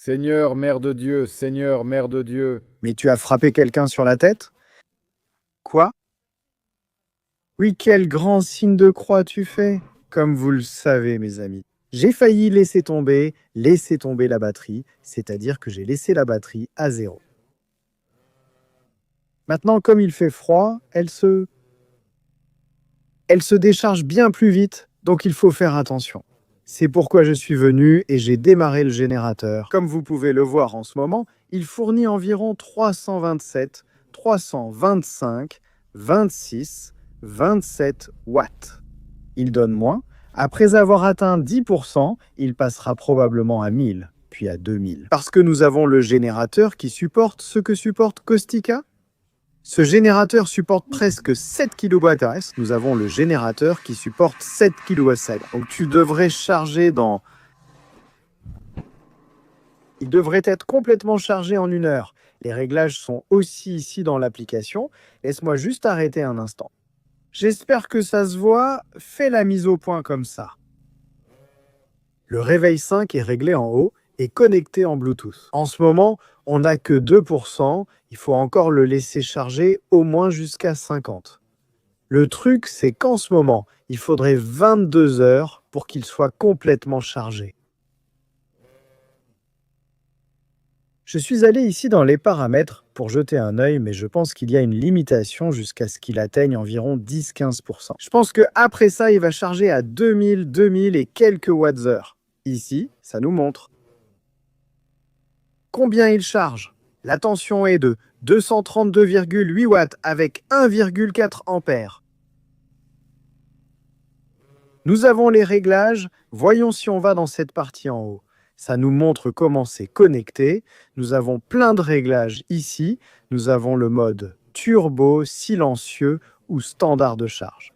Seigneur, Mère de Dieu, Seigneur, Mère de Dieu. Mais tu as frappé quelqu'un sur la tête? Quoi? Oui, quel grand signe de croix tu fais! Comme vous le savez, mes amis, j'ai failli laisser tomber la batterie, c'est-à-dire que j'ai laissé la batterie à zéro. Maintenant, comme il fait froid, elle se décharge bien plus vite, donc il faut faire attention. C'est pourquoi je suis venu et j'ai démarré le générateur. Comme vous pouvez le voir en ce moment, il fournit environ 327, 325, 26, 27 watts. Il donne moins. Après avoir atteint 10%, il passera probablement à 1000, puis à 2000. Parce que nous avons le générateur qui supporte ce que supporte Caustica. Ce générateur supporte presque 7 kWh. Nous avons le générateur qui supporte 7 kWh. Donc tu devrais charger dans... Il devrait être complètement chargé en 1 heure. Les réglages sont aussi ici dans l'application. Laisse-moi juste arrêter un instant. J'espère que ça se voit. Fais la mise au point comme ça. Le réveil 5 est réglé en haut et connecté en Bluetooth. En ce moment, on n'a que 2%. Il faut encore le laisser charger au moins jusqu'à 50. Le truc, c'est qu'en ce moment, il faudrait 22 heures pour qu'il soit complètement chargé. Je suis allé ici dans les paramètres pour jeter un œil, mais je pense qu'il y a une limitation jusqu'à ce qu'il atteigne environ 10-15%. Je pense qu'après ça, il va charger à 2000 et quelques watts-heure. Ici, ça nous montre combien il charge. La tension est de 232,8 watts avec 1,4 ampères. Nous avons les réglages. Voyons si on va dans cette partie en haut. Ça nous montre comment c'est connecté. Nous avons plein de réglages ici. Nous avons le mode turbo, silencieux ou standard de charge.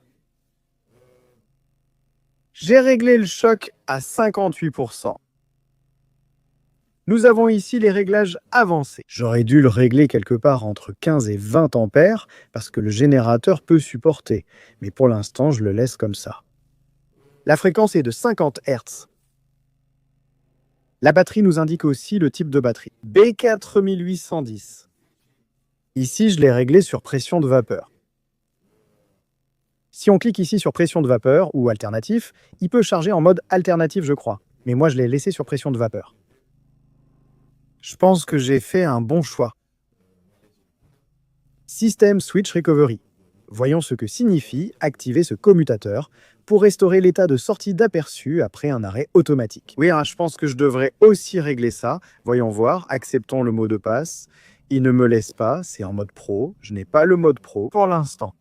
J'ai réglé le choc à 58%. Nous avons ici les réglages avancés. J'aurais dû le régler quelque part entre 15 et 20 ampères parce que le générateur peut supporter. Mais pour l'instant, je le laisse comme ça. La fréquence est de 50 Hz. La batterie nous indique aussi le type de batterie. B4810. Ici, je l'ai réglé sur pression de vapeur. Si on clique ici sur pression de vapeur ou alternatif, il peut charger en mode alternatif, je crois. Mais moi, je l'ai laissé sur pression de vapeur. Je pense que j'ai fait un bon choix. System Switch Recovery. Voyons ce que signifie activer ce commutateur pour restaurer l'état de sortie d'aperçu après un arrêt automatique. Oui, je pense que je devrais aussi régler ça. Voyons voir, acceptons le mot de passe. Il ne me laisse pas, c'est en mode pro. Je n'ai pas le mode pro pour l'instant.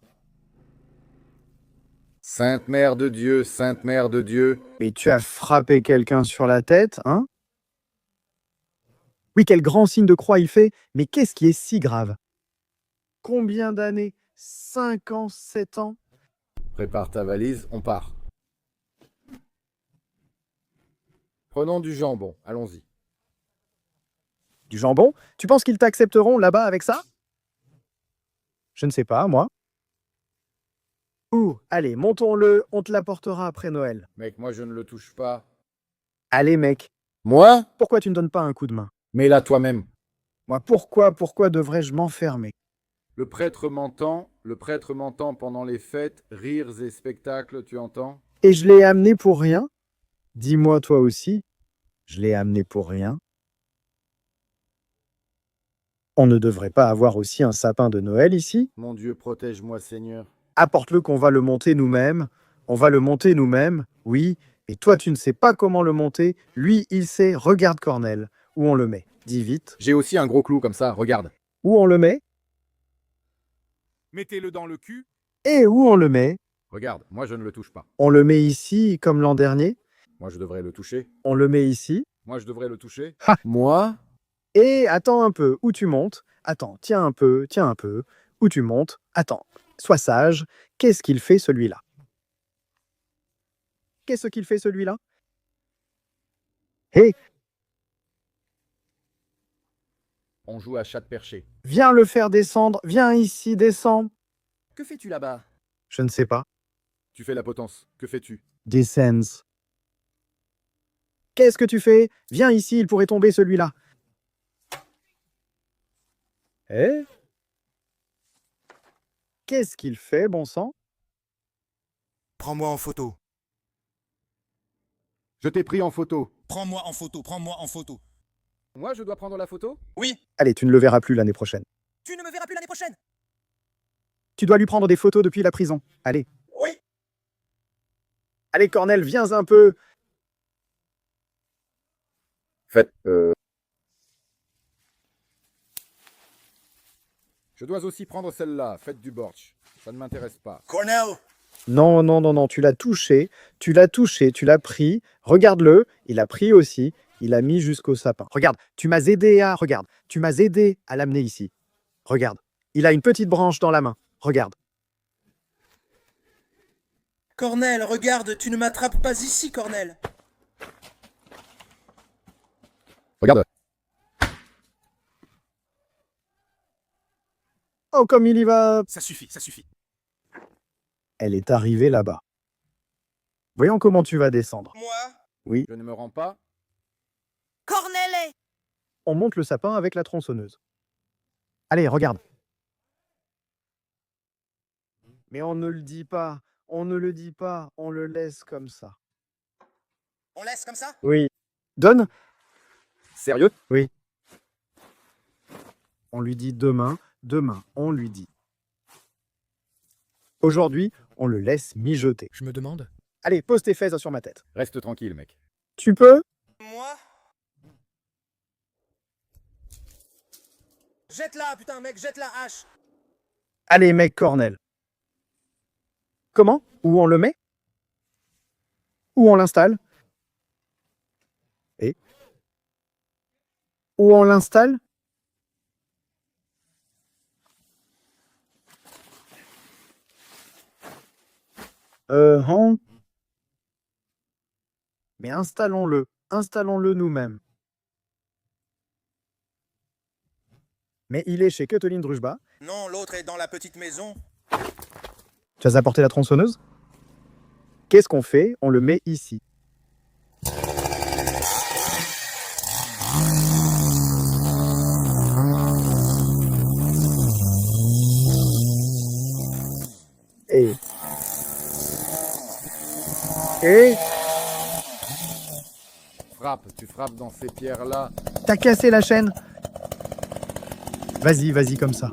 Sainte Mère de Dieu, Sainte Mère de Dieu. Mais tu as frappé quelqu'un sur la tête, hein? Oui, quel grand signe de croix il fait, mais qu'est-ce qui est si grave? Combien d'années? 5 ans, 7 ans? Prépare ta valise, on part. Prenons du jambon, allons-y. Du jambon? Tu penses qu'ils t'accepteront là-bas avec ça? Je ne sais pas, moi. Ouh, allez, montons-le, on te l'apportera après Noël. Mec, moi je ne le touche pas. Allez, mec, Moi? pourquoi tu ne donnes pas un coup de main? Mais là toi-même. Moi, pourquoi devrais-je m'enfermer? Le prêtre m'entend pendant les fêtes, rires et spectacles, tu entends? Et je l'ai amené pour rien? Dis-moi toi aussi, je l'ai amené pour rien. On ne devrait pas avoir aussi un sapin de Noël ici? Mon Dieu, protège-moi, Seigneur. Apporte-le qu'on va le monter nous-mêmes. On va le monter nous-mêmes, oui. Et toi, tu ne sais pas comment le monter. Lui, il sait. Regarde Cornel. Où on le met? Dis vite. J'ai aussi un gros clou comme ça, regarde. Où on le met? Mettez-le dans le cul. Et où on le met? Regarde, moi je ne le touche pas. On le met ici, comme l'an dernier. Moi je devrais le toucher. On le met ici. Moi je devrais le toucher. Ha! Moi? Et attends un peu. Où tu montes? Attends, tiens un peu, tiens un peu. Où tu montes? Attends. Sois sage. Qu'est-ce qu'il fait celui-là? Qu'est-ce qu'il fait celui-là? Hé, On joue à chat perché. viens le faire descendre. Viens ici, descends. Que fais-tu là-bas? Je ne sais pas. Tu fais la potence. Que fais-tu? Descends. Qu'est-ce que tu fais? Viens ici, il pourrait tomber celui-là. Eh? Qu'est-ce qu'il fait, bon sang? Prends-moi en photo. Je t'ai pris en photo. Prends-moi en photo. Prends-moi en photo. Moi, je dois prendre la photo? Oui. Allez, tu ne le verras plus l'année prochaine. Tu ne me verras plus l'année prochaine. Tu dois lui prendre des photos depuis la prison. Allez. Oui. Allez, Cornel, viens un peu. Faites. Je dois aussi prendre celle-là. Faites du borch. Ça ne m'intéresse pas. Cornell. Non, non, non, non, tu l'as touché, tu l'as pris. Regarde-le, il a pris aussi, il a mis jusqu'au sapin. Regarde, tu m'as aidé à l'amener ici. Regarde, il a une petite branche dans la main. Regarde. Cornell, regarde, tu ne m'attrapes pas ici, Cornel. Regarde. Oh, comme il y va. Ça suffit, ça suffit. Elle est arrivée là-bas. Voyons comment tu vas descendre. Moi. Oui, Je ne me rends pas. Cornelet! on monte le sapin avec la tronçonneuse. Allez, regarde. Mais on ne le dit pas, on ne le dit pas, on le laisse comme ça. On laisse comme ça? Oui. Donne. Sérieux? Oui. On lui dit demain, demain, on lui dit. Aujourd'hui, on le laisse mijoter. Je me demande. Allez, pose tes fesses sur ma tête. Reste tranquille, mec. Tu peux? Moi. Jette-la, putain, mec, jette la hache. Allez, mec Cornel. Comment? Où on le met? Où on l'installe? Et? Où on l'installe? Hein? Mais installons-le nous-mêmes. Mais il est chez Keteline Drujba. Non, l'autre est dans la petite maison. Tu as apporté la tronçonneuse? Qu'est-ce qu'on fait? On le met ici. Et Frappe, tu frappes dans ces pierres-là. t'as cassé la chaîne. Vas-y, vas-y comme ça.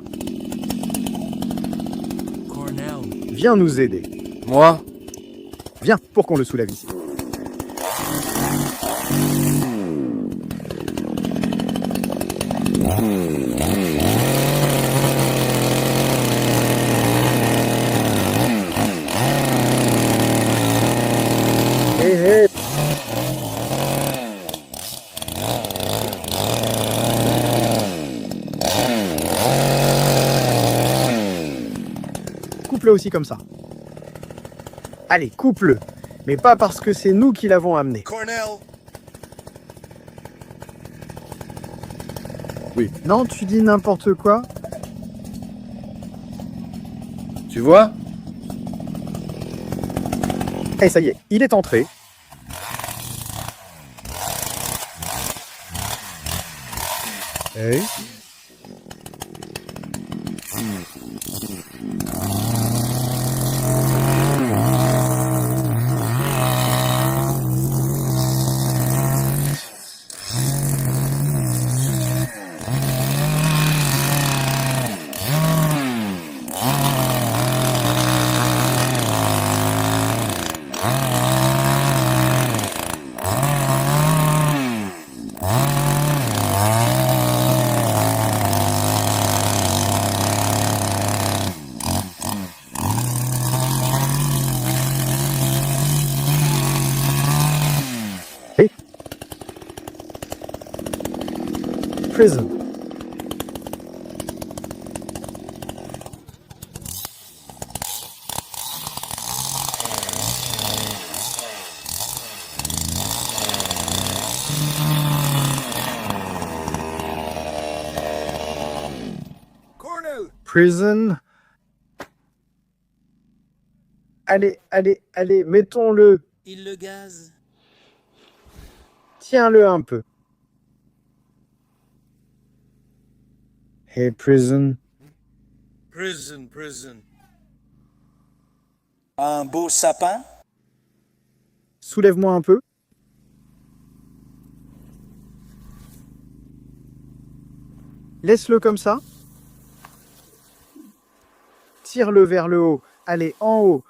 Cornell. Viens nous aider. Moi? Viens pour qu'on le soulève ici. Hé, hé. Coupe-le aussi comme ça. Allez, coupe-le. Mais pas parce que c'est nous qui l'avons amené. Cornell. Non, tu dis n'importe quoi. Tu vois? Eh, ça y est, il est entré. Eh? Prison. Cornell. Prison. Allez, allez, allez, mettons-le. Il le gaze. Tiens-le un peu. Hey, prison. Prison, prison. Un beau sapin? Soulève-moi un peu. Laisse-le comme ça. Tire-le vers le haut. Allez, en haut.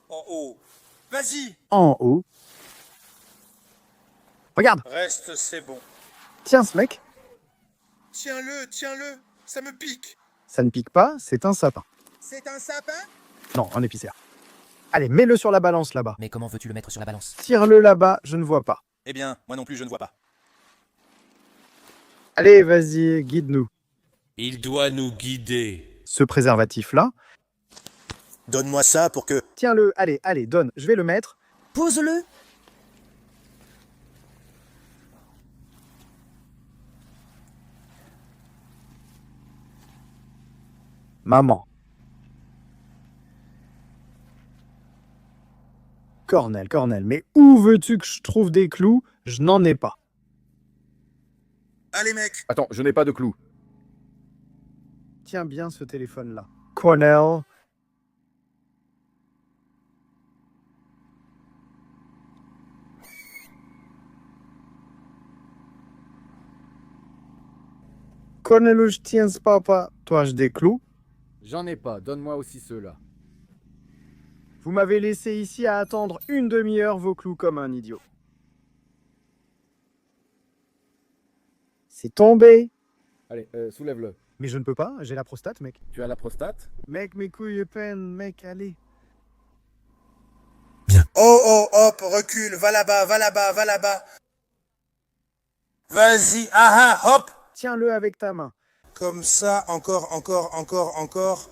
En haut. Vas-y, En haut. Regarde, reste, c'est bon. tiens ce mec. Tiens-le, tiens-le, ça me pique. Ça ne pique pas, c'est un sapin. C'est un sapin? Non, un épicéa. Allez, mets-le sur la balance là-bas. Mais comment veux-tu le mettre sur la balance? Tire-le là-bas, je ne vois pas. Eh bien, moi non plus, je ne vois pas. Allez, vas-y, guide-nous. Il doit nous guider. Ce préservatif-là, Donne-moi ça pour que... tiens-le, allez, allez, donne, je vais le mettre. Pose-le. Maman. Cornel, mais où veux-tu que je trouve des clous? Je n'en ai pas. Allez, mec. Attends, je n'ai pas de clous. Tiens bien ce téléphone-là. Cornel. Cornelus, tiens papa. Toi, j'ai des clous. J'en ai pas, donne-moi aussi ceux-là. Vous m'avez laissé ici à attendre une demi-heure vos clous comme un idiot. C'est tombé. Allez, soulève-le. Mais je ne peux pas, j'ai la prostate, mec. Tu as la prostate? Mec, mes couilles peinent, mec, allez. Oh, oh, hop, recule, va là-bas, va là-bas, va là-bas. Vas-y, ah ah, hop. Tiens-le avec ta main. Comme ça, encore, encore, encore, encore.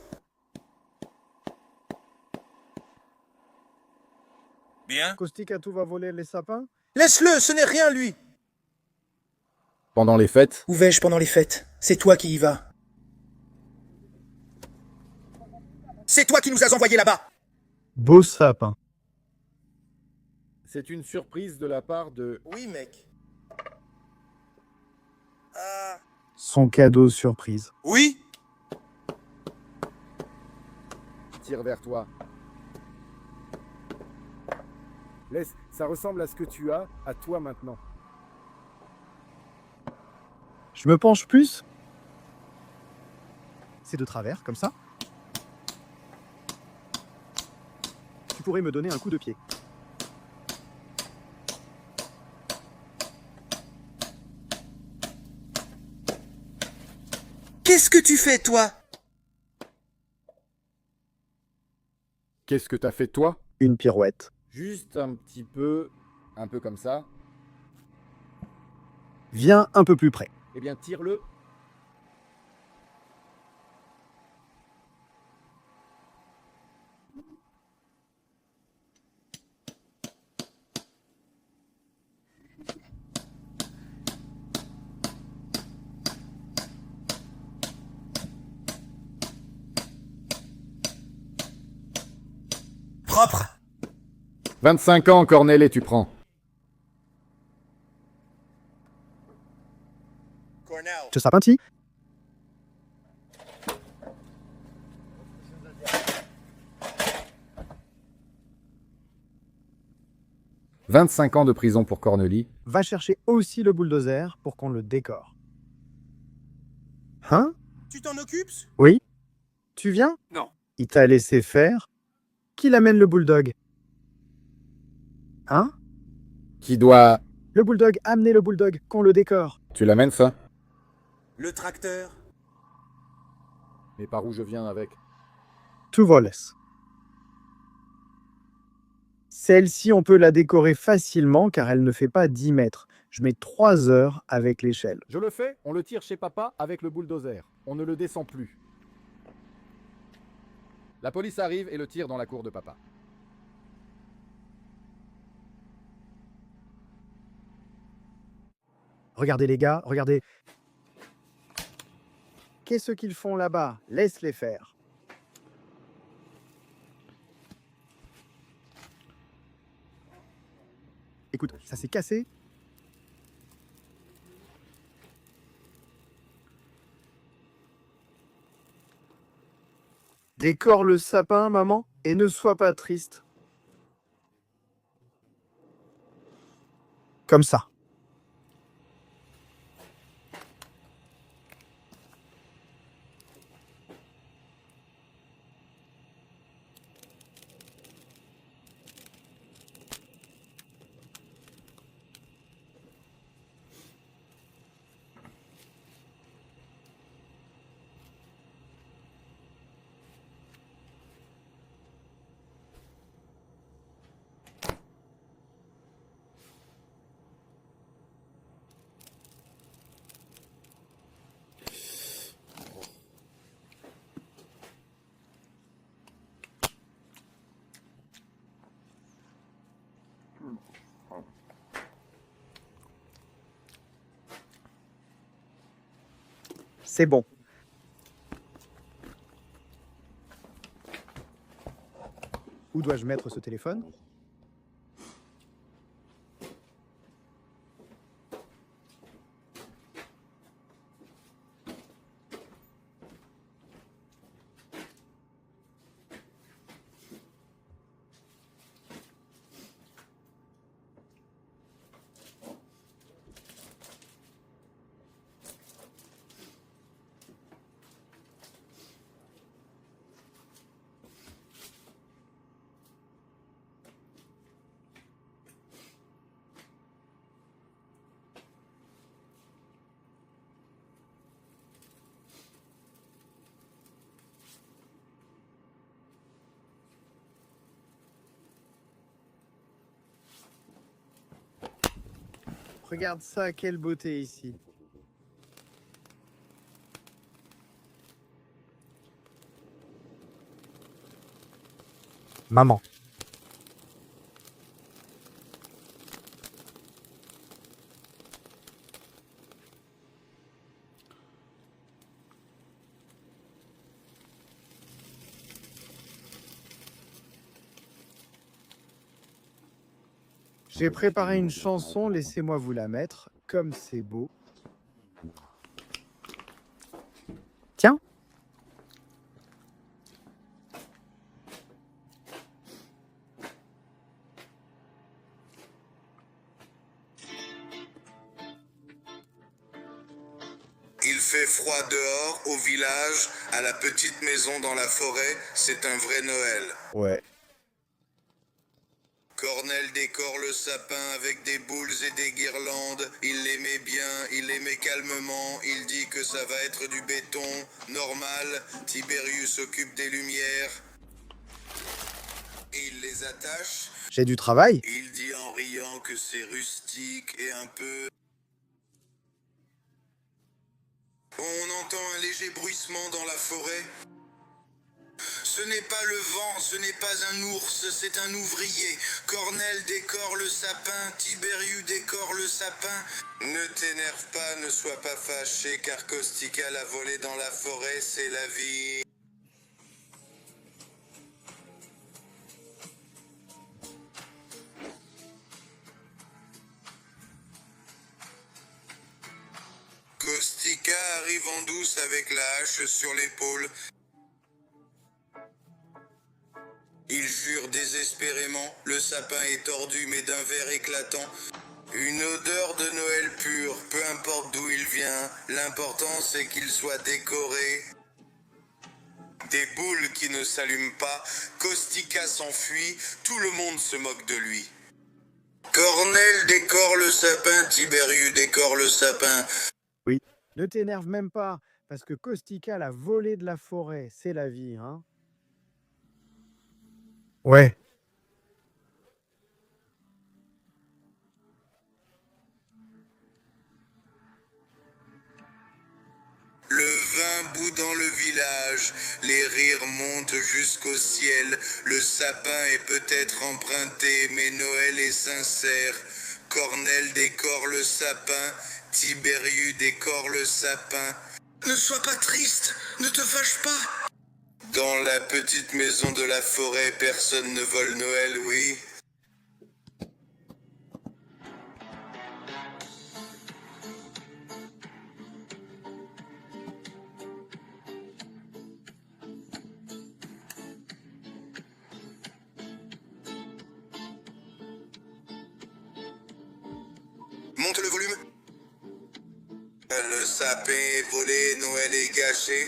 Bien. Caustic va voler les sapins. Laisse-le, ce n'est rien, lui. Pendant les fêtes? Où vais-je pendant les fêtes? C'est toi qui y vas. C'est toi qui nous as envoyés là-bas. Beau sapin. C'est une surprise de la part de... Oui, mec. Ah. Son cadeau surprise. Oui. Tire vers toi. Laisse, ça ressemble à ce que tu as, à toi maintenant. Je me penche plus. C'est de travers, comme ça. Tu pourrais me donner un coup de pied. Qu'est-ce que tu fais, toi? Qu'est-ce que t'as fait toi? Une pirouette. Juste un peu comme ça. Viens un peu plus près. Eh bien, tire-le. Propre. 25 ans, Cornel, et tu prends. Cornell. Ce sapin-ci. « 25 ans de prison pour Corneli. Va chercher aussi le bulldozer pour qu'on le décore. Hein? Tu t'en occupes? Oui? Tu viens? Non. Il t'a laissé faire? Qui l'amène le bulldog? Hein? Qui doit... Le bulldog, amenez le bulldog, qu'on le décore. Tu l'amènes, ça? Le tracteur. Mais par où je viens avec? Tout voles. Celle-ci, on peut la décorer facilement car elle ne fait pas 10 mètres. Je mets 3 heures avec l'échelle. Je le fais, on le tire chez papa avec le bulldozer. On ne le descend plus. La police arrive et le tire dans la cour de papa. Regardez les gars, regardez. Qu'est-ce qu'ils font là-bas? Laisse-les faire. Écoute, ça s'est cassé. Décore le sapin, maman, et ne sois pas triste. Comme ça. C'est bon. Où dois-je mettre ce téléphone? Regarde ça, quelle beauté ici. Maman. J'ai préparé une chanson, laissez-moi vous la mettre, comme c'est beau. Tiens. Il fait froid dehors, au village, à la petite maison dans la forêt, c'est un vrai Noël. Ouais. Cornel décore le sapin avec des boules et des guirlandes. Il l'aimait bien, il l'aimait calmement. Il dit que ça va être du béton. Normal, Tiberius s'occupe des lumières. Il les attache. J'ai du travail. Il dit en riant que c'est rustique et un peu... On entend un léger bruissement dans la forêt. Ce n'est pas le vent, ce n'est pas un ours, c'est un ouvrier. Cornel décore le sapin, Tiberius décore le sapin. Ne t'énerve pas, ne sois pas fâché, car Caustica l'a volé dans la forêt, c'est la vie. Caustica arrive en douce avec la hache sur l'épaule. Il jure désespérément, le sapin est tordu mais d'un verre éclatant. Une odeur de Noël pur, peu importe d'où il vient, l'important c'est qu'il soit décoré. Des boules qui ne s'allument pas, Caustica s'enfuit, tout le monde se moque de lui. Cornel décore le sapin, Tiberius décore le sapin. Oui. Ne t'énerve même pas, parce que Caustica l'a volé de la forêt, c'est la vie, hein. Ouais. Le vin bout dans le village, les rires montent jusqu'au ciel, le sapin est peut-être emprunté, mais Noël est sincère. Cornel décore le sapin, Tiberius décore le sapin. Ne sois pas triste, ne te fâche pas. Dans la petite maison de la forêt, personne ne vole Noël, oui. Monte le volume. Le sapin est volé, Noël est gâché.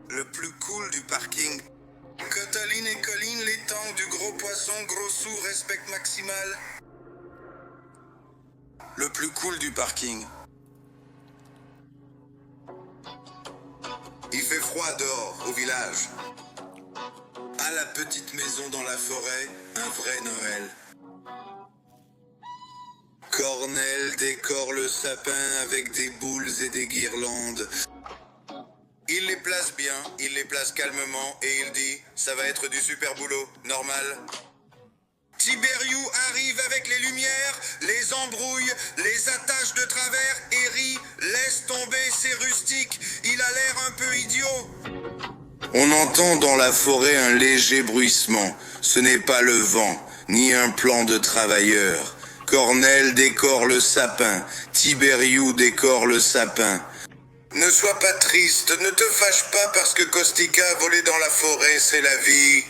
Le plus cool du parking. Cotaline et Colline, les tanks du gros poisson, gros sous, respect maximal. Le plus cool du parking. Il fait froid dehors, au village. À la petite maison dans la forêt, un vrai Noël. Cornel décore le sapin avec des boules et des guirlandes. Il les place bien, il les place calmement et il dit « ça va être du super boulot, normal ». Tiberiu arrive avec les lumières, les embrouille, les attache de travers et rit « laisse tomber, c'est rustique, il a l'air un peu idiot ». On entend dans la forêt un léger bruissement. Ce n'est pas le vent, ni un plan de travailleurs. Cornel décore le sapin, Tiberiu décore le sapin. Ne sois pas triste, ne te fâche pas parce que Kostika a volé dans la forêt, c'est la vie.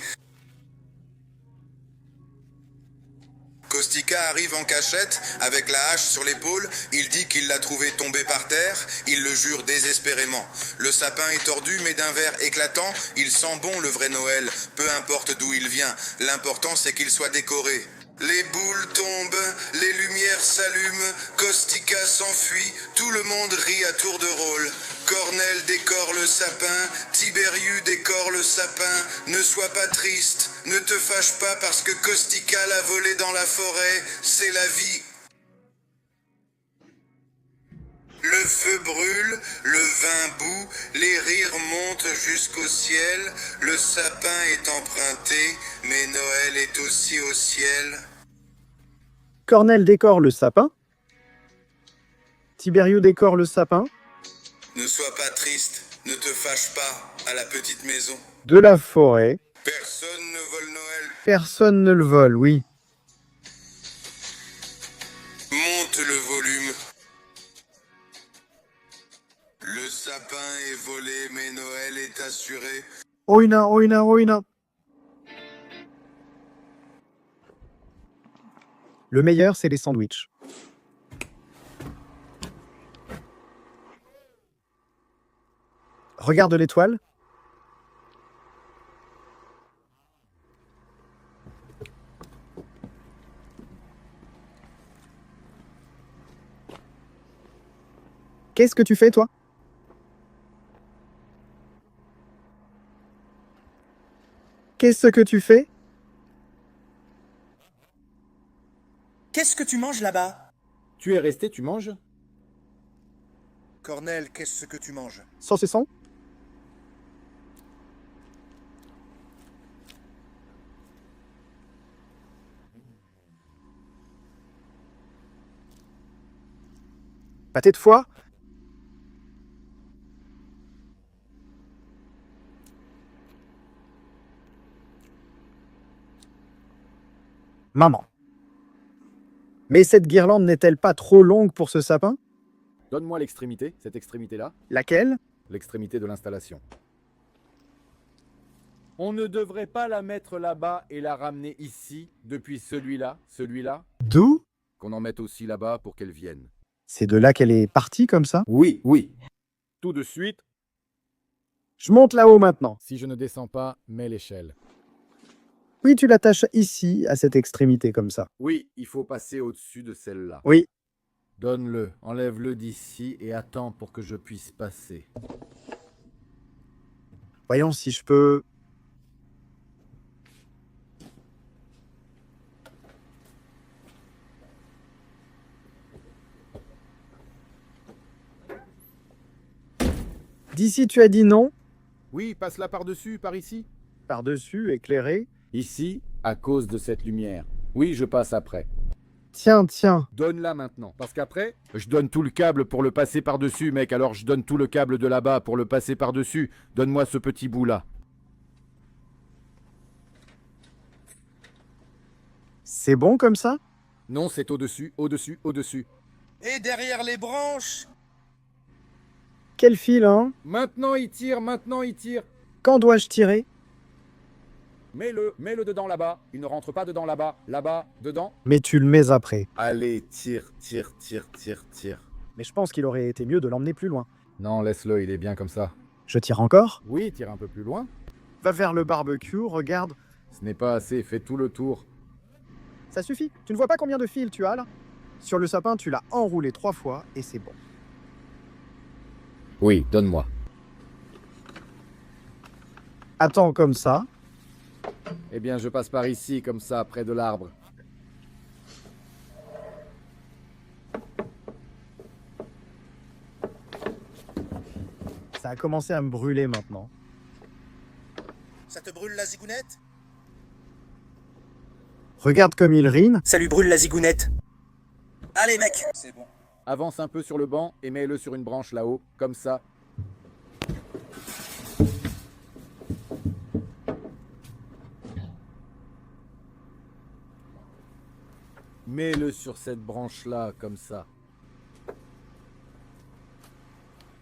Kostika arrive en cachette, avec la hache sur l'épaule, il dit qu'il l'a trouvé tombé par terre, il le jure désespérément. Le sapin est tordu mais d'un vert éclatant, il sent bon le vrai Noël, peu importe d'où il vient, l'important c'est qu'il soit décoré. Les boules tombent, les lumières s'allument, Kostika s'enfuit, tout le monde rit à tour de rôle. Cornel décore le sapin, Tiberiu décore le sapin, ne sois pas triste, ne te fâche pas parce que Kostika l'a volé dans la forêt, c'est la vie. Le feu brûle, le vin bout, les rires montent jusqu'au ciel, le sapin est emprunté, mais Noël est aussi au ciel. Cornel décore le sapin. Tiberiu décore le sapin. Ne sois pas triste, ne te fâche pas, à la petite maison. De la forêt. Personne ne vole Noël. Personne ne le vole, oui. Monte le volume. Le sapin est volé, mais Noël est assuré. Oina, oina, oina. Le meilleur, c'est les sandwichs. Regarde l'étoile. Qu'est-ce que tu fais, toi? Qu'est-ce que tu fais? Qu'est-ce que tu manges là-bas? Tu es resté, tu manges? Cornel, qu'est-ce que tu manges? Saucisson? Pâté de foie? Maman. Mais cette guirlande n'est-elle pas trop longue pour ce sapin? Donne-moi l'extrémité, cette extrémité-là, Laquelle? l'extrémité de l'installation. On ne devrait pas la mettre là-bas et la ramener ici, depuis celui-là, D'où? qu'on en mette aussi là-bas pour qu'elle vienne. C'est de là qu'elle est partie comme ça? Oui, oui. Tout de suite, Je monte là-haut maintenant. si je ne descends pas, mets l'échelle. Oui, tu l'attaches ici, à cette extrémité comme ça. Oui, il faut passer au-dessus de celle-là. Oui. Donne-le, enlève-le d'ici et attends pour que je puisse passer. Voyons si je peux... D'ici, tu as dit non? Oui, passe-la par-dessus, par ici. Par-dessus, éclairé. Ici, à cause de cette lumière. Oui, je passe après. Tiens, tiens. Donne-la maintenant. Parce qu'après, je donne tout le câble pour le passer par-dessus, mec. Alors je donne tout le câble de là-bas pour le passer par-dessus. Donne-moi ce petit bout-là. C'est bon comme ça? Non, c'est au-dessus, au-dessus, au-dessus. Et derrière les branches? Quel fil, hein? Maintenant, il tire, maintenant, il tire. Quand dois-je tirer? Mets-le dedans là-bas. Il ne rentre pas dedans là-bas. Là-bas, dedans. Mais tu le mets après. Allez, tire, tire, tire, tire, tire. Mais je pense qu'il aurait été mieux de l'emmener plus loin. Non, laisse-le, il est bien comme ça. Je tire encore? Oui, tire un peu plus loin. Va vers le barbecue, regarde. Ce n'est pas assez, fais tout le tour. Ça suffit. Tu ne vois pas combien de fils tu as là? Sur le sapin, tu l'as enroulé 3 fois et c'est bon. Oui, donne-moi. Attends comme ça. Eh bien, je passe par ici, comme ça, près de l'arbre. Ça a commencé à me brûler maintenant. Ça te brûle la zigounette? Regarde comme il rine. Ça lui brûle la zigounette. Allez mec, c'est bon. Avance un peu sur le banc et mets-le sur une branche là-haut, comme ça. Mets-le sur cette branche-là, comme ça.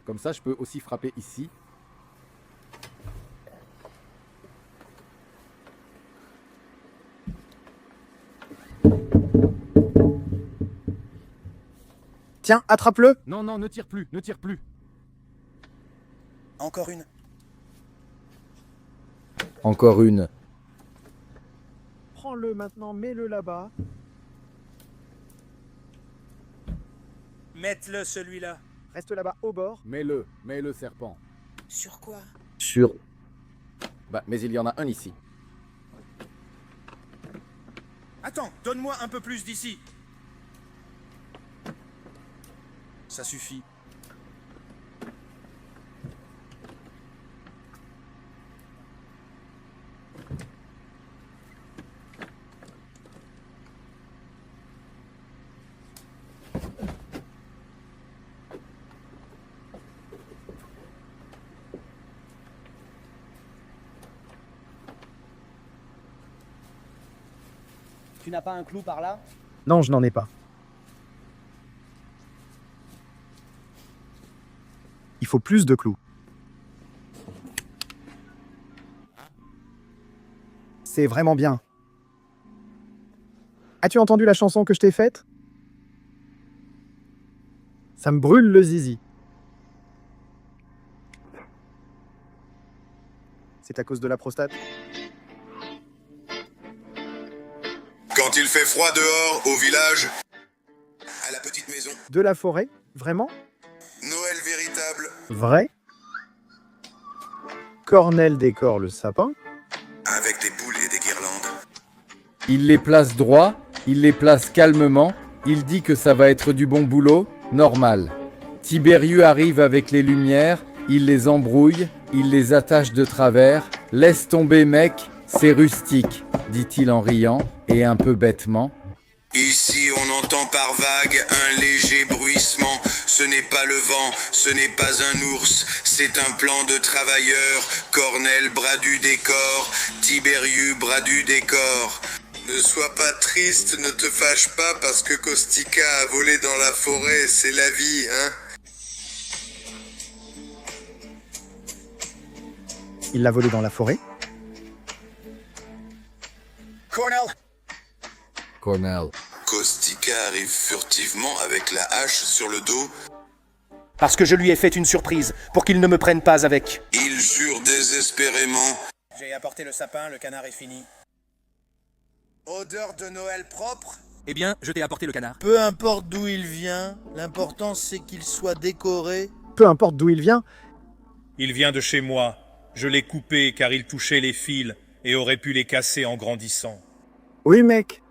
Comme ça, je peux aussi frapper ici. Tiens, attrape-le. Non, non, ne tire plus, ne tire plus. Encore une. Encore une. Prends-le maintenant, mets-le là-bas. Mette-le celui-là. Reste là-bas au bord. Mets-le, serpent. Sur quoi? Sur... Bah, mais il y en a un ici. Attends, donne-moi un peu plus d'ici. Ça suffit. Tu n'as pas un clou par là? Non, je n'en ai pas. Il faut plus de clous. C'est vraiment bien. As-tu entendu la chanson que je t'ai faite? Ça me brûle le zizi. C'est à cause de la prostate? Quand il fait froid dehors, au village, à la petite maison, De la forêt? Vraiment? Noël véritable, Vrai? Cornel décore le sapin. avec des boules et des guirlandes. Il les place droit, il les place calmement, il dit que ça va être du bon boulot, normal. Tibériu arrive avec les lumières, il les embrouille, il les attache de travers. Laisse tomber mec, c'est rustique, dit-il en riant, et un peu bêtement. Ici, on entend par vagues un léger bruissement. Ce n'est pas le vent, ce n'est pas un ours, c'est un plan de travailleurs. Cornel, bras du décor, Tibériu, bras du décor. Ne sois pas triste, ne te fâche pas parce que Caustica a volé dans la forêt, c'est la vie, hein. Il l'a volé dans la forêt. Cornel! Cornel. Caustica arrive furtivement avec la hache sur le dos. Parce que je lui ai fait une surprise, pour qu'il ne me prenne pas avec. Il jure désespérément. J'ai apporté le sapin, le canard est fini. Odeur de Noël propre? Eh bien, je t'ai apporté le canard. Peu importe d'où il vient, l'important c'est qu'il soit décoré. Peu importe d'où il vient, Il vient de chez moi. Je l'ai coupé car il touchait les fils et aurait pu les casser en grandissant. oui mec.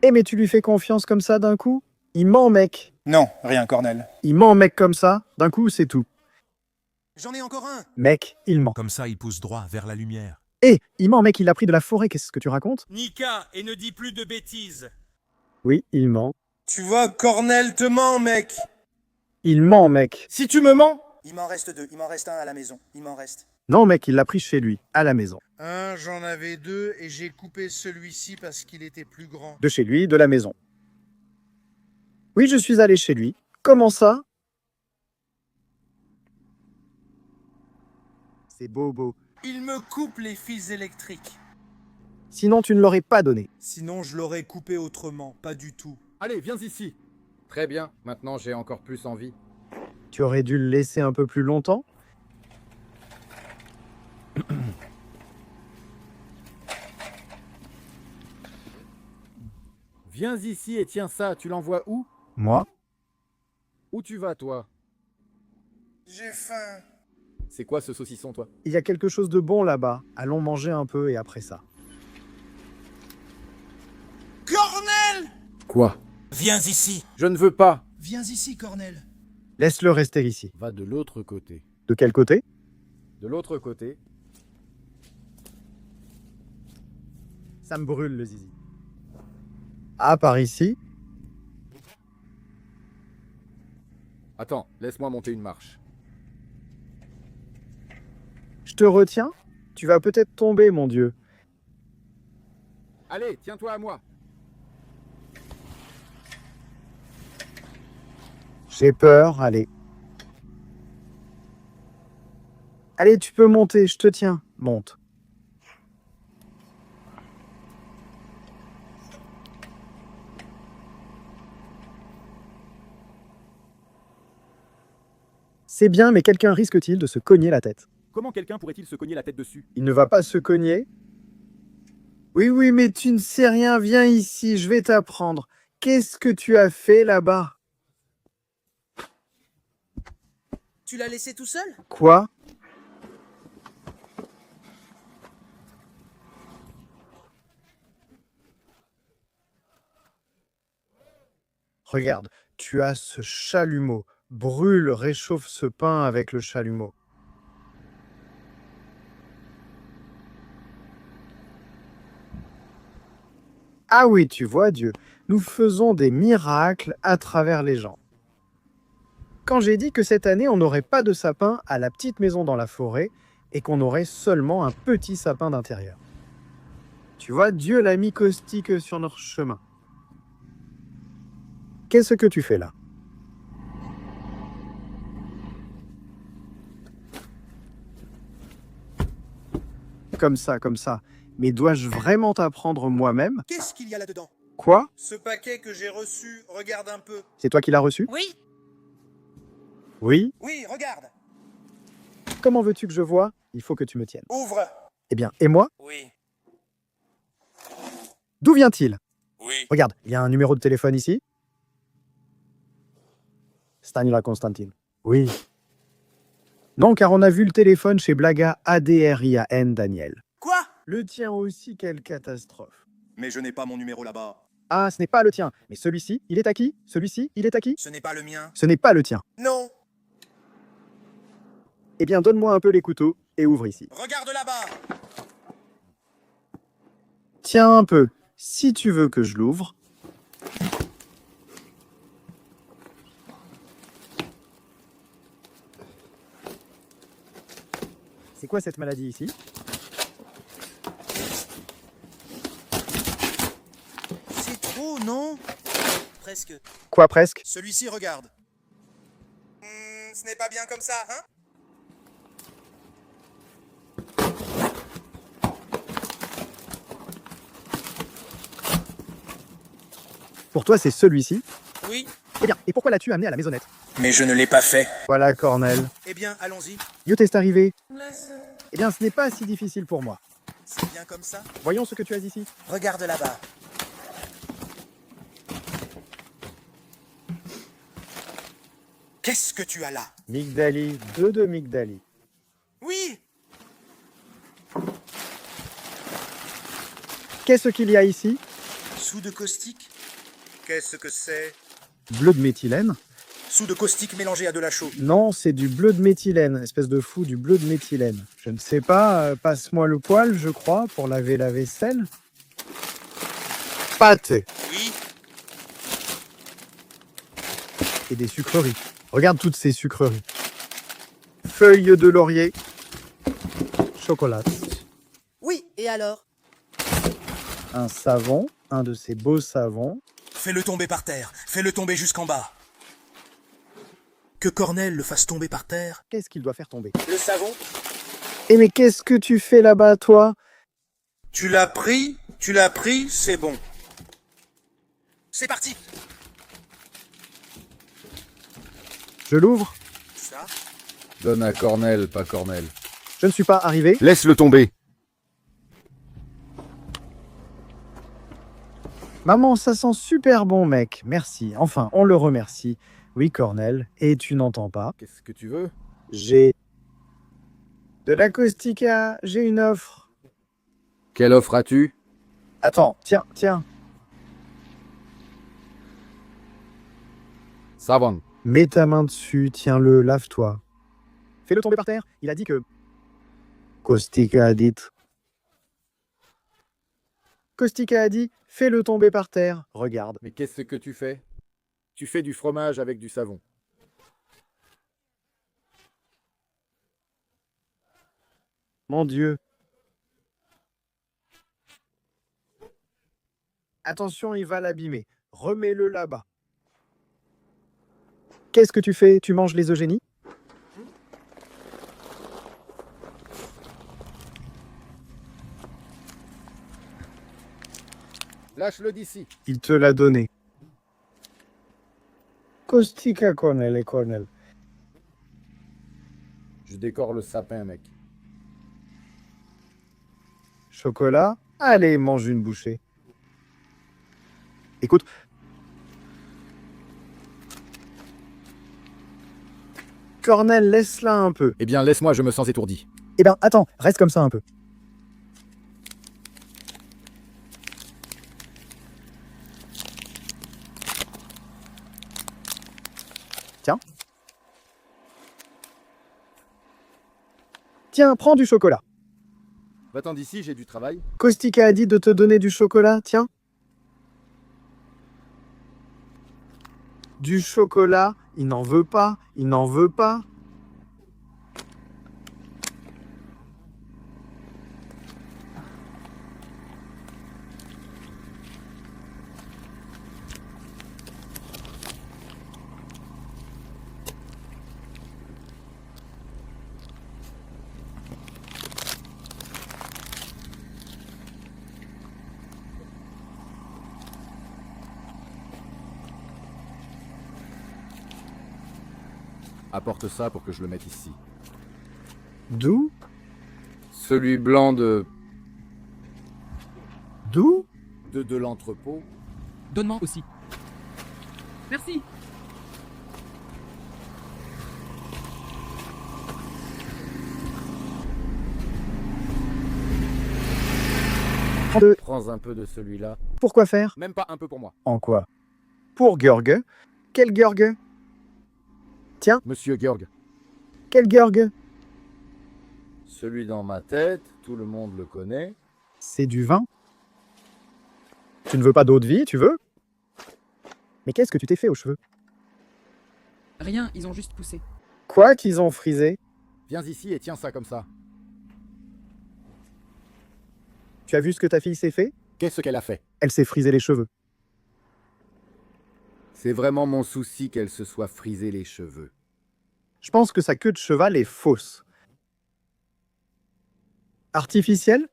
Eh mais tu lui fais confiance comme ça d'un coup? Il ment mec. Non, rien Cornel. Il ment mec comme ça, d'un coup c'est tout. J'en ai encore un. Mec, il ment. Comme ça, il pousse droit vers la lumière. Eh, il ment mec, il l'a pris de la forêt, qu'est-ce que tu racontes? Nika, et ne dis plus de bêtises. Oui, il ment. Tu vois, Cornel te ment, mec. Il ment mec. Si tu me mens. Il m'en reste deux, il m'en reste un à la maison, il m'en reste. Non mec, il l'a pris chez lui, à la maison. J'en avais deux et j'ai coupé celui-ci parce qu'il était plus grand. De chez lui, de la maison. Oui, je suis allé chez lui. Comment ça? c'est Bobo. Il me coupe les fils électriques. Sinon, tu ne l'aurais pas donné. Sinon, je l'aurais coupé autrement, pas du tout. Allez, viens ici. Très bien, maintenant j'ai encore plus envie. Tu aurais dû le laisser un peu plus longtemps. Viens ici et tiens ça, tu l'envoies où? Moi? Où tu vas, toi? J'ai faim. C'est quoi ce saucisson, toi? Il y a quelque chose de bon là-bas. Allons manger un peu et après ça. Cornel! Quoi? Viens ici. Je ne veux pas. Viens ici, Cornel. Laisse-le rester ici. Va de l'autre côté. De quel côté? De l'autre côté. Ça me brûle le zizi. Ah, par ici? Attends, laisse-moi monter une marche. Je te retiens? Tu vas peut-être tomber, mon Dieu. Allez, tiens-toi à moi. J'ai peur, allez. Allez, tu peux monter, je te tiens. Monte. C'est bien, mais quelqu'un risque-t-il de se cogner la tête? Comment quelqu'un pourrait-il se cogner la tête dessus? Il ne va pas se cogner? Oui, mais tu ne sais rien, viens ici, je vais t'apprendre. Qu'est-ce que tu as fait là-bas? Tu l'as laissé tout seul? Quoi? Regarde, tu as ce chalumeau. Brûle, réchauffe ce pain avec le chalumeau. Ah oui, tu vois, Dieu, nous faisons des miracles à travers les gens. Quand j'ai dit que cette année, on n'aurait pas de sapin à la petite maison dans la forêt et qu'on aurait seulement un petit sapin d'intérieur. Tu vois, Dieu l'a mis caustique sur notre chemin. Qu'est-ce que tu fais là? Comme ça. Mais dois-je vraiment t'apprendre moi-même? Qu'est-ce qu'il y a là-dedans? Quoi? Ce paquet que j'ai reçu, regarde un peu. C'est toi qui l'as reçu? Oui. Oui? Oui, regarde. Comment veux-tu que je vois? Il faut que tu me tiennes. Ouvre. Eh bien, et moi? Oui. D'où vient-il? Oui. Regarde, il y a un numéro de téléphone ici. Stanila Constantine. Oui. Non, car on a vu le téléphone chez Blaga ADRIAN Daniel. Quoi? Le tien aussi, quelle catastrophe. Mais je n'ai pas mon numéro là-bas. Ah, ce n'est pas le tien. Mais celui-ci, il est à qui? Celui-ci, il est à qui? Ce n'est pas le mien. Ce n'est pas le tien. Non. Eh bien, donne-moi un peu les couteaux et ouvre ici. Regarde là-bas. Tiens un peu. Si tu veux que je l'ouvre. C'est quoi cette maladie ici? C'est trop, non? Presque. Quoi presque? Celui-ci, regarde. Ce n'est pas bien comme ça, hein? Pour toi, c'est celui-ci? Oui. Eh bien, et pourquoi l'as-tu amené à la maisonnette? Mais je ne l'ai pas fait. Voilà, Cornel. Eh bien, allons-y. Yo t'est arrivé? Eh bien, ce n'est pas si difficile pour moi. C'est bien comme ça? Voyons ce que tu as ici. Regarde là-bas. Qu'est-ce que tu as là? Migdali, 2 de Migdali. Oui. Qu'est-ce qu'il y a ici? Soude caustique? Qu'est-ce que c'est? Bleu de méthylène? Soude caustique mélangée à de la chaux. Non, c'est du bleu de méthylène, espèce de fou, du bleu de méthylène. Je ne sais pas, passe-moi le poêle, je crois, pour laver la vaisselle. Pâte Oui. et des sucreries. Regarde toutes ces sucreries. Feuilles de laurier. Chocolat. Oui, et alors? Un savon, un de ces beaux savons. Fais-le tomber par terre. Fais-le tomber jusqu'en bas. Que Cornel le fasse tomber par terre. Qu'est-ce qu'il doit faire tomber? Le savon? Eh mais qu'est-ce que tu fais là-bas, toi? Tu l'as pris, c'est bon. C'est parti. Je l'ouvre. Ça. Donne à Cornell, pas Cornell. Je ne suis pas arrivé. Laisse-le tomber. Maman, ça sent super bon, mec. Merci. Enfin, on le remercie. Oui, Cornell. Et tu n'entends pas? Qu'est-ce que tu veux? J'ai de la caustica. J'ai une offre. Quelle offre as-tu? Attends, tiens. Savon. Mets ta main dessus, tiens-le, lave-toi. Fais-le tomber par terre. Il a dit que... Caustica a dit. Caustica a dit, fais-le tomber par terre. Regarde. Mais qu'est-ce que tu fais? Tu fais du fromage avec du savon. Mon Dieu. Attention, il va l'abîmer. Remets-le là-bas. Qu'est-ce que tu fais? Tu manges les eugénies? Lâche-le d'ici. Il te l'a donné. Caustica, Cornell et Cornell. Je décore le sapin, mec. Chocolat? Allez, mange une bouchée. Écoute. Cornell, laisse-la un peu. Eh bien, laisse-moi, je me sens étourdi. Eh ben, attends, reste comme ça un peu. Tiens. Tiens, prends du chocolat. Va-t'en d'ici, j'ai du travail. Caustica a dit de te donner du chocolat, tiens. Du chocolat, il n'en veut pas, il n'en veut pas. Apporte ça pour que je le mette ici. D'où? Celui blanc de D'où? de l'entrepôt. Donne-moi aussi. Merci. Prends un peu de celui-là. Pourquoi faire? Même pas un peu pour moi. En quoi? Pour Georg. Quel Georg? Monsieur Georg. Quel Georg? Celui dans ma tête, tout le monde le connaît. C'est du vin? Tu ne veux pas d'eau de vie, tu veux? Mais qu'est-ce que tu t'es fait aux cheveux? Rien, ils ont juste poussé. Quoi qu'ils ont frisé? Viens ici et tiens ça comme ça. Tu as vu ce que ta fille s'est fait? Qu'est-ce qu'elle a fait? Elle s'est frisé les cheveux. C'est vraiment mon souci qu'elle se soit frisé les cheveux. Je pense que sa queue de cheval est fausse. Artificielle?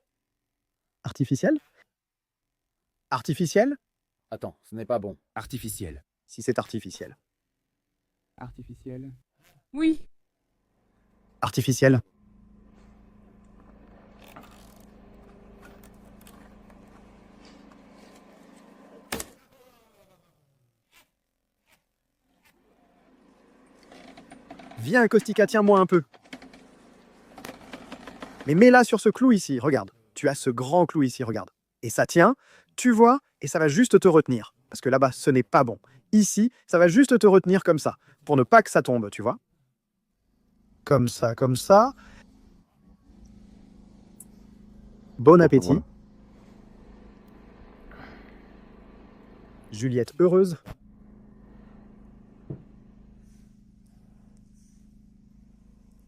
Artificielle? Artificielle? Attends, ce n'est pas bon. Artificiel. Si c'est artificiel. Artificiel. Oui. Artificielle. Viens, Caustica, tiens-moi un peu. Mais mets-la sur ce clou ici, regarde. Tu as ce grand clou ici, regarde. Et ça tient, tu vois, et ça va juste te retenir. Parce que là-bas, ce n'est pas bon. Ici, ça va juste te retenir comme ça, pour ne pas que ça tombe, tu vois. Comme ça, comme ça. Bon appétit. Juliette heureuse.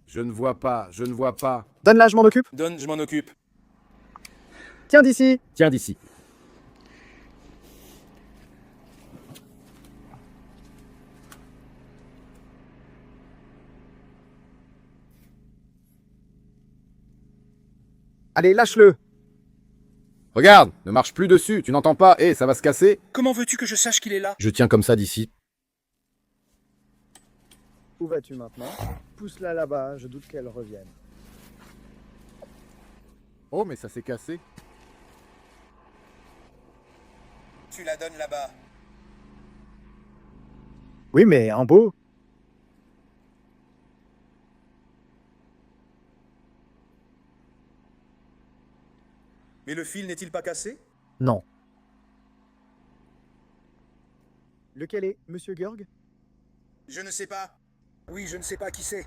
Je ne vois pas, je ne vois pas. Donne-la, je m'en occupe. Donne, je m'en occupe. Tiens d'ici. Tiens d'ici. Allez, lâche-le. Regarde, ne marche plus dessus, tu n'entends pas, ça va se casser. Comment veux-tu que je sache qu'il est là? Je tiens comme ça d'ici. Où vas-tu maintenant? Pousse-la là-bas, je doute qu'elle revienne. Oh, mais ça s'est cassé. Tu la donnes là-bas. Oui, mais en beau. Mais le fil n'est-il pas cassé? Non. Lequel est, Monsieur Georg? Je ne sais pas. Oui, je ne sais pas qui c'est.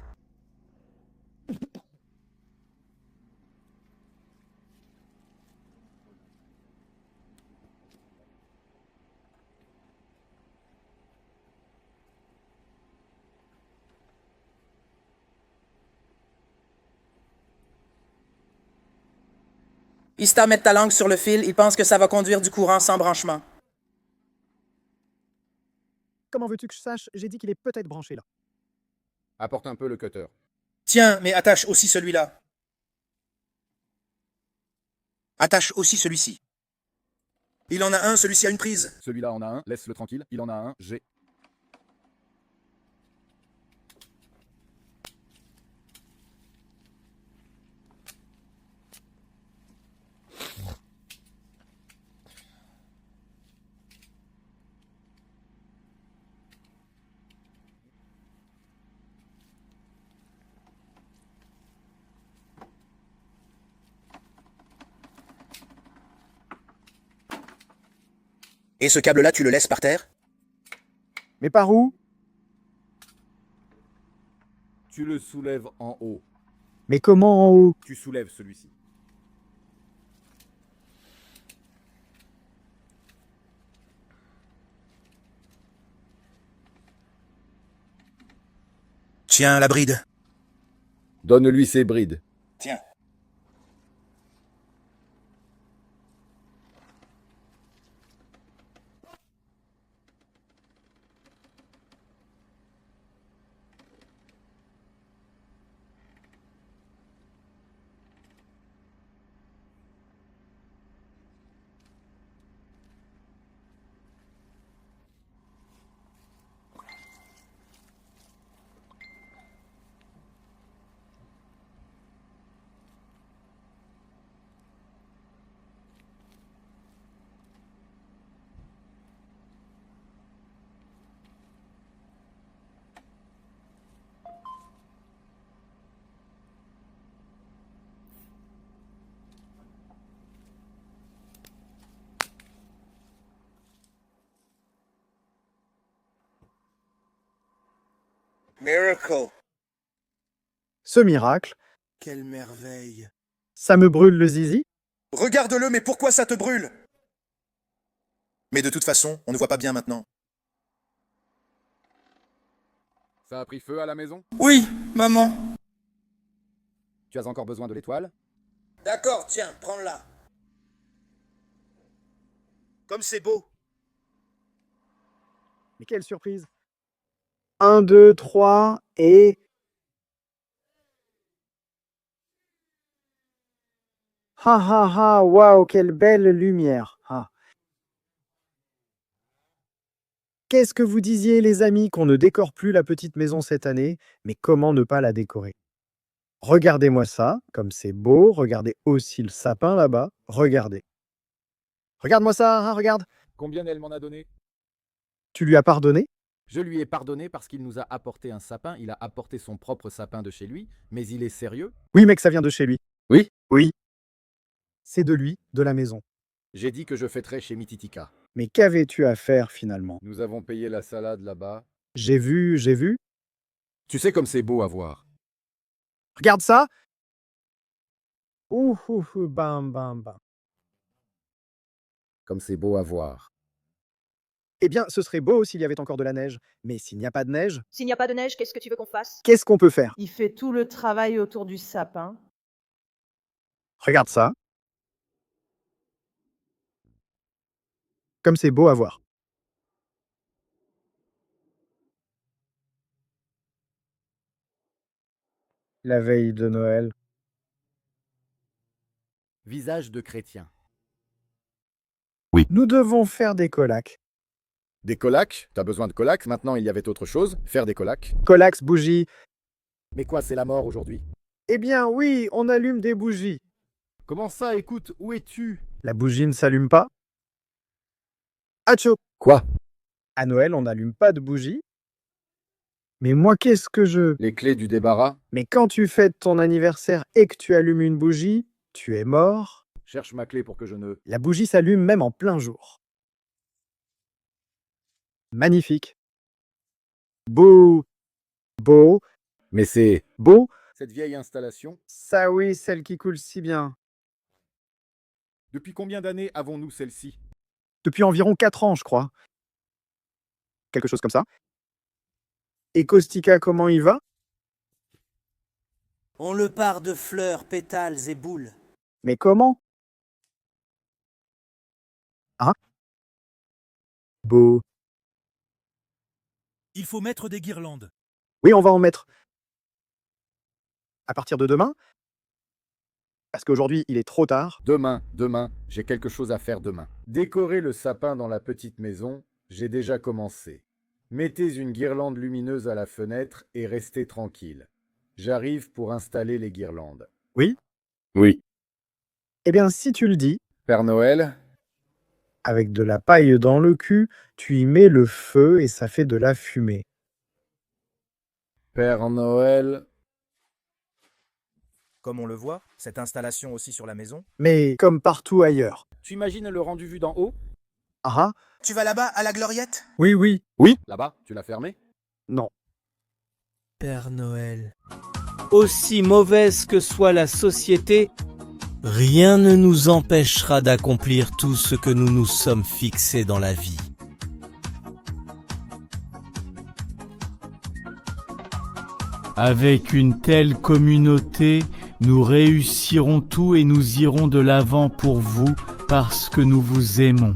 Ista, mets ta langue sur le fil, il pense que ça va conduire du courant sans branchement. Comment veux-tu que je sache? J'ai dit qu'il est peut-être branché là. Apporte un peu le cutter. Tiens, mais attache aussi celui-là. Attache aussi celui-ci. Il en a un, celui-ci a une prise. Celui-là en a un, laisse-le tranquille, il en a un, j'ai. Et ce câble-là, tu le laisses par terre? Mais par où? Tu le soulèves en haut. Mais comment en haut? Tu soulèves celui-ci. Tiens, la bride. Donne-lui ses brides. Tiens. Miracle. Ce miracle, Quelle merveille. ça me brûle le zizi? Regarde-le, mais pourquoi ça te brûle? Mais de toute façon, on ne voit pas bien maintenant. Ça a pris feu à la maison? Oui, maman. Tu as encore besoin de l'étoile? D'accord, tiens, prends-la. Comme c'est beau. Mais quelle surprise! 1, 2, 3 et... Ha ha ha, waouh, quelle belle lumière! Ah. Qu'est-ce que vous disiez, les amis, qu'on ne décore plus la petite maison cette année? Mais comment ne pas la décorer? Regardez-moi ça, comme c'est beau. Regardez aussi le sapin là-bas. Regardez. Regarde-moi ça, hein, regarde. Combien elle m'en a donné? Tu lui as pardonné? Je lui ai pardonné parce qu'il nous a apporté un sapin, il a apporté son propre sapin de chez lui, mais il est sérieux? Oui, mec, ça vient de chez lui. Oui. Oui. C'est de lui, de la maison. J'ai dit que je fêterais chez Mititika. Mais qu'avais-tu à faire finalement? Nous avons payé la salade là-bas. J'ai vu, j'ai vu. Tu sais comme c'est beau à voir. Regarde ça. Ouh, ouh, ouh, bam, bam, bam. Comme c'est beau à voir. Eh bien, ce serait beau s'il y avait encore de la neige. Mais s'il n'y a pas de neige, S'il n'y a pas de neige, qu'est-ce que tu veux qu'on fasse? qu'est-ce qu'on peut faire? Il fait tout le travail autour du sapin. Regarde ça. Comme c'est beau à voir. La veille de Noël. Visage de chrétien. Nous devons faire des collacs. Des collacs? T'as besoin de collacs? Maintenant, il y avait autre chose. Faire des collacs. Collacs, bougies. Mais quoi, c'est la mort aujourd'hui? Eh bien oui, on allume des bougies. Comment ça? Écoute, où es-tu? La bougie ne s'allume pas. Atcho. Quoi? À Noël, on n'allume pas de bougies. Mais moi, qu'est-ce que je... Les clés du débarras? Mais quand tu fêtes ton anniversaire et que tu allumes une bougie, tu es mort. Cherche ma clé pour que je ne... La bougie s'allume même en plein jour. Magnifique. Beau. Beau. Mais c'est... Beau. Cette vieille installation? Ça oui, celle qui coule si bien. Depuis combien d'années avons-nous celle-ci? Depuis environ 4 ans, je crois. Quelque chose comme ça. Et Kostika, comment il va? On le pare de fleurs, pétales et boules. Mais comment? Hein? Beau. Il faut mettre des guirlandes. Oui, on va en mettre. À partir de demain? Parce qu'aujourd'hui, il est trop tard. Demain, j'ai quelque chose à faire demain. Décorer le sapin dans la petite maison, j'ai déjà commencé. Mettez une guirlande lumineuse à la fenêtre et restez tranquille. J'arrive pour installer les guirlandes. Oui? Oui. Eh bien, si tu le dis, Père Noël? avec de la paille dans le cul, tu y mets le feu et ça fait de la fumée. Père Noël? Comme on le voit, cette installation aussi sur la maison. Mais comme partout ailleurs. Tu imagines le rendu vu d'en haut? Ah ah? Tu vas là-bas, à la gloriette? Oui, oui. Oui. Là-bas, tu l'as fermé? Non. Père Noël. Aussi mauvaise que soit la société, rien ne nous empêchera d'accomplir tout ce que nous nous sommes fixés dans la vie. Avec une telle communauté, nous réussirons tout et nous irons de l'avant pour vous parce que nous vous aimons.